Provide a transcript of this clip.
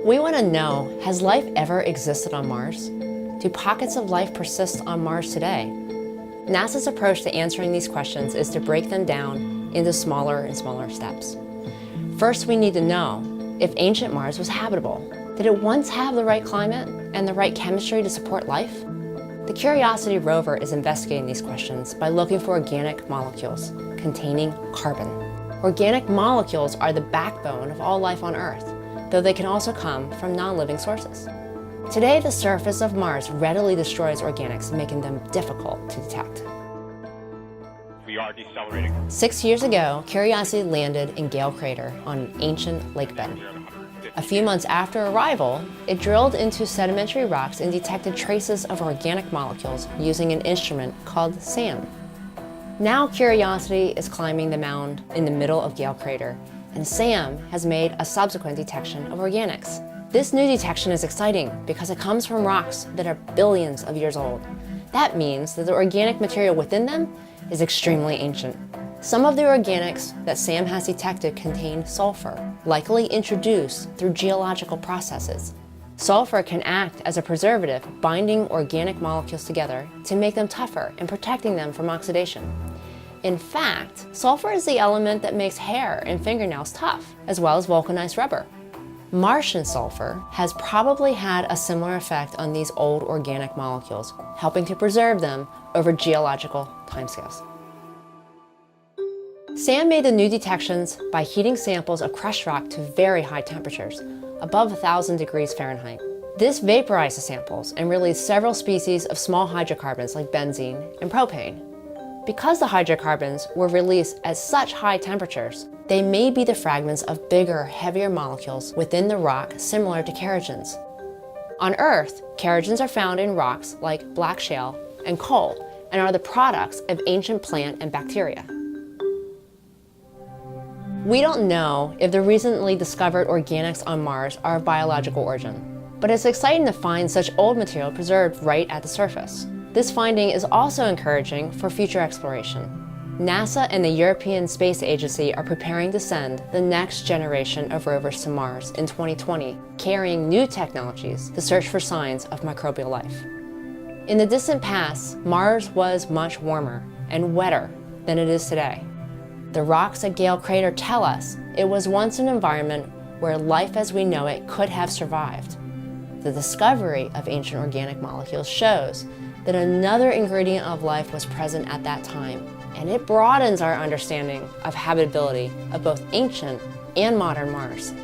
We want to know, has life ever existed on Mars? Do pockets of life persist on Mars today? NASA's approach to answering these questions is to break them down into smaller and smaller steps. First, we need to know if ancient Mars was habitable. Did it once have the right climate and the right chemistry to support life? The Curiosity rover is investigating these questions by looking for organic molecules containing carbon. Organic molecules are the backbone of all life on Earth, though they can also come from non-living sources. Today, the surface of Mars readily destroys organics, making them difficult to detect. We are decelerating. 6 years ago, Curiosity landed in Gale Crater on an ancient lake bed. A few months after arrival, it drilled into sedimentary rocks and detected traces of organic molecules using an instrument called SAM. Now Curiosity is climbing the mound in the middle of Gale Crater, and SAM has made a subsequent detection of organics. This new detection is exciting because it comes from rocks that are billions of years old. That means that the organic material within them is extremely ancient. Some of the organics that SAM has detected contain sulfur, likely introduced through geological processes. Sulfur can act as a preservative, binding organic molecules together to make them tougher and protecting them from oxidation. In fact, sulfur is the element that makes hair and fingernails tough, as well as vulcanized rubber. Martian sulfur has probably had a similar effect on these old organic molecules, helping to preserve them over geological timescales. SAM made the new detections by heating samples of crushed rock to very high temperatures, above 1,000 degrees Fahrenheit. This vaporized the samples and released several species of small hydrocarbons like benzene and propane. Because the hydrocarbons were released at such high temperatures, they may be the fragments of bigger, heavier molecules within the rock similar to kerogens. On Earth, kerogens are found in rocks like black shale and coal and are the products of ancient plant and bacteria. We don't know if the recently discovered organics on Mars are of biological origin, but it's exciting to find such old material preserved right at the surface. This finding is also encouraging for future exploration. NASA and the European Space Agency are preparing to send the next generation of rovers to Mars in 2020, carrying new technologies to search for signs of microbial life. In the distant past, Mars was much warmer and wetter than it is today. The rocks at Gale Crater tell us it was once an environment where life as we know it could have survived. The discovery of ancient organic molecules shows that another ingredient of life was present at that time, and it broadens our understanding of habitability of both ancient and modern Mars.